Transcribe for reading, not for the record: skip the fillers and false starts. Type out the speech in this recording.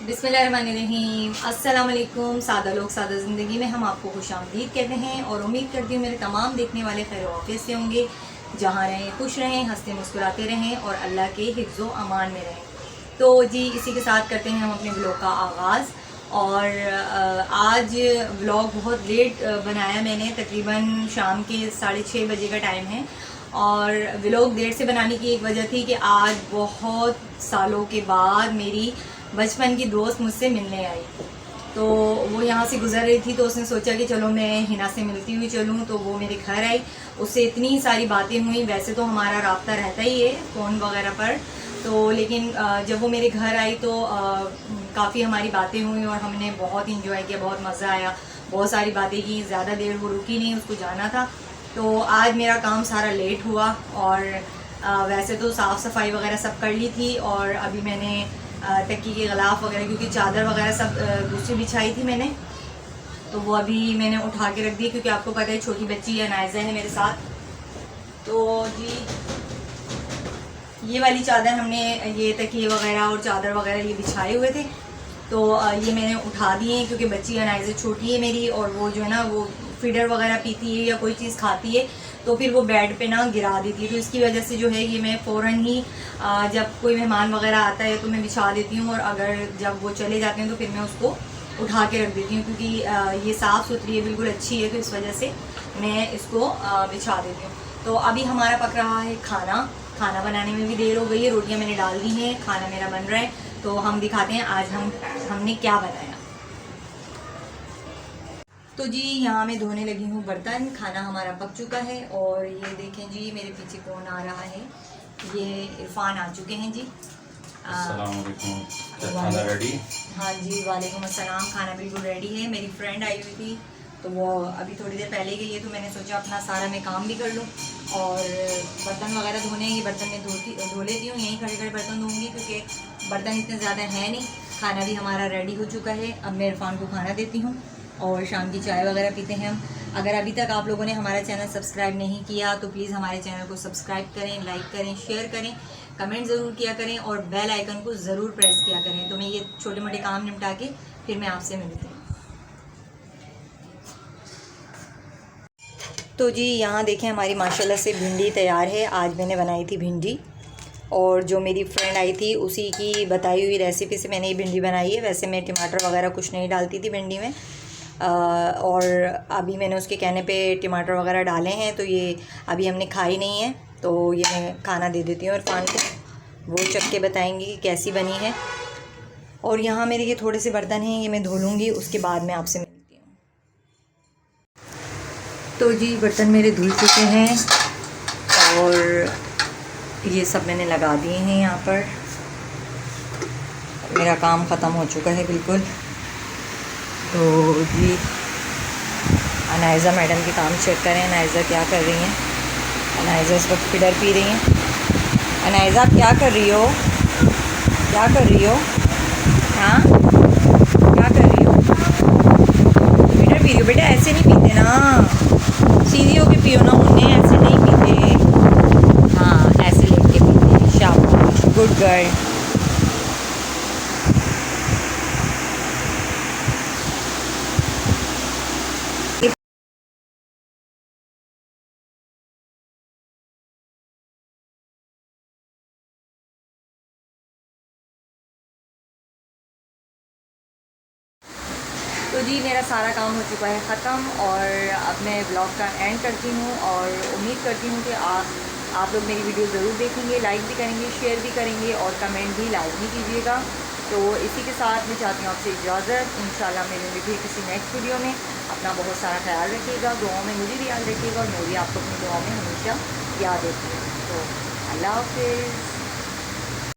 बिस्मिल्लाहिर्रहमानिर्रहीम। अस्सलाम वालेकुम। सादा लोग सादा ज़िंदगी में हम आपको खुशामदीद कहते हैं और उम्मीद करती हूँ मेरे तमाम देखने वाले खैर वाक़ियत से होंगे। जहाँ रहें खुश रहें, हंसते मुस्कुराते रहें और अल्लाह के हिफ्ज़ व अमान में रहें। तो जी इसी के साथ करते हैं हम अपने ब्लॉग का आगाज़। और आज व्लॉग बहुत लेट बनाया मैंने, तकरीबन शाम के 6:30 बजे का टाइम है। और व्लॉग देर से बनाने की एक वजह थी कि आज बहुत सालों के बाद मेरी बचपन की दोस्त मुझसे मिलने आई। तो वो यहाँ से गुजर रही थी तो उसने सोचा कि चलो मैं हिना से मिलती हुई चलूँ। तो वो मेरे घर आई, उससे इतनी सारी बातें हुई। वैसे तो हमारा राब्ता रहता ही है फ़ोन वगैरह पर, तो लेकिन जब वो मेरे घर आई तो काफ़ी हमारी बातें हुई और हमने बहुत इंजॉय किया, बहुत मज़ा आया, बहुत सारी बातें की। ज़्यादा देर वो रुकी नहीं, उसको जाना था। तो आज मेरा काम सारा लेट हुआ और वैसे तो साफ़ सफाई वगैरह सब कर ली थी। और अभी मैंने तकिए के ग़िलाफ़ वगैरह, क्योंकि चादर वगैरह सब दूसरी बिछाई थी मैंने, तो वो अभी मैंने उठा के रख दी, क्योंकि आपको पता है छोटी बच्ची है, नायज़ा है मेरे साथ। तो जी ये वाली चादर हमने, ये तकिए वगैरह और चादर वगैरह ये बिछाए हुए थे, तो ये मैंने उठा दिए, क्योंकि बच्ची अनाइज़ा छोटी है मेरी और वो जो है ना वो फीडर वगैरह पीती है या कोई चीज़ खाती है तो फिर वो बेड पे ना गिरा देती है। तो इसकी वजह से जो है ये मैं फ़ौरन ही जब कोई मेहमान वगैरह आता है तो मैं बिछा देती हूँ, और अगर जब वो चले जाते हैं तो फिर मैं उसको उठा के रख देती हूँ, क्योंकि ये साफ़ सुथरी है, बिल्कुल अच्छी है, तो इस वजह से मैं इसको बिछा देती हूँ। तो अभी हमारा पक रहा है खाना बनाने में भी देर हो गई है, रोटियां मैंने डाल दी हैं, खाना मेरा बन रहा है। तो हम दिखाते हैं आज हमने क्या बनाया। तो जी यहाँ मैं धोने लगी हूँ बर्तन, खाना हमारा पक चुका है। और ये देखें जी मेरे पीछे कौन आ रहा है, ये इरफान आ चुके हैं जी। अस्सलाम वालेकुम। खाना रेडी? हाँ जी वालेकुम अस्सलाम। खाना बिल्कुल रेडी है। मेरी फ्रेंड आई हुई थी तो वो अभी थोड़ी देर पहले गई है, तो मैंने सोचा अपना सारा मैं काम भी कर लूँ और बर्तन वगैरह धोने, ये बर्तन मैं धो लेती हूँ, यहीं खड़े खड़े बर्तन धोऊंगी, क्योंकि बर्तन इतने ज़्यादा है नहीं। खाना भी हमारा रेडी हो चुका है। अब मैं इरफान को खाना देती हूँ और शाम की चाय वगैरह पीते हैं हम। अगर अभी तक आप लोगों ने हमारा चैनल सब्सक्राइब नहीं किया तो प्लीज़ हमारे चैनल को सब्सक्राइब करें, लाइक करें, शेयर करें, कमेंट ज़रूर किया करें और बेल आइकन को ज़रूर प्रेस किया करें। तो मैं ये छोटे मोटे काम निपटा के फिर मैं आपसे मिलती हूँ। तो जी यहाँ देखें हमारी माशाल्लाह से भिंडी तैयार है। आज मैंने बनाई थी भिंडी, और जो मेरी फ्रेंड आई थी उसी की बताई हुई रेसिपी से मैंने ये भिंडी बनाई है। वैसे मैं टमाटर वगैरह कुछ नहीं डालती थी भिंडी में, और अभी मैंने उसके कहने पे टमाटर वगैरह डाले हैं, तो ये अभी हमने खाई नहीं है, तो ये मैं खाना दे देती हूँ इरफान को, वो चख के बताएंगी कि कैसी बनी है। और यहाँ मेरे ये थोड़े से बर्तन हैं, ये मैं धो लूँगी, उसके बाद मैं आपसे मिलती हूँ। तो जी बर्तन मेरे धुल चुके हैं और ये सब मैंने लगा दिए हैं यहाँ पर। मेरा काम ख़त्म हो चुका है बिल्कुल। तो जी अनाइज़ा मैडम के काम चेक करें, अनाइज़ा क्या कर रही हैं। अनाइज़ा इस वक्त फिडर पी रही हैं। अनाइज़ा आप क्या कर रही हो, क्या कर रही हो, हाँ क्या कर रही हो? फिडर पी रही हो बेटा, ऐसे नहीं पीते ना, सीधी होके पियो ना, उन्हें ऐसे नहीं पीते, हाँ ऐसे लेट के पीते। शाबाश, गुड गर्ल। तो जी मेरा सारा काम हो चुका है ख़त्म, और अब मैं ब्लॉग का एंड करती हूँ और उम्मीद करती हूँ कि आप लोग मेरी वीडियो ज़रूर देखेंगे, लाइक भी करेंगे, शेयर भी करेंगे और कमेंट भी लाजमी कीजिएगा। तो इसी के साथ मैं चाहती हूँ आपसे इजाज़त। इंशाल्लाह मिलेंगे फिर किसी नेक्स्ट वीडियो में। अपना बहुत सारा ख्याल रखिएगा, दुआओं में मुझे भी याद रखिएगा और मैं भी आपको अपनी दुआओं में हमेशा याद रखती हूँ। तो अल्लाह हाफ़िज़।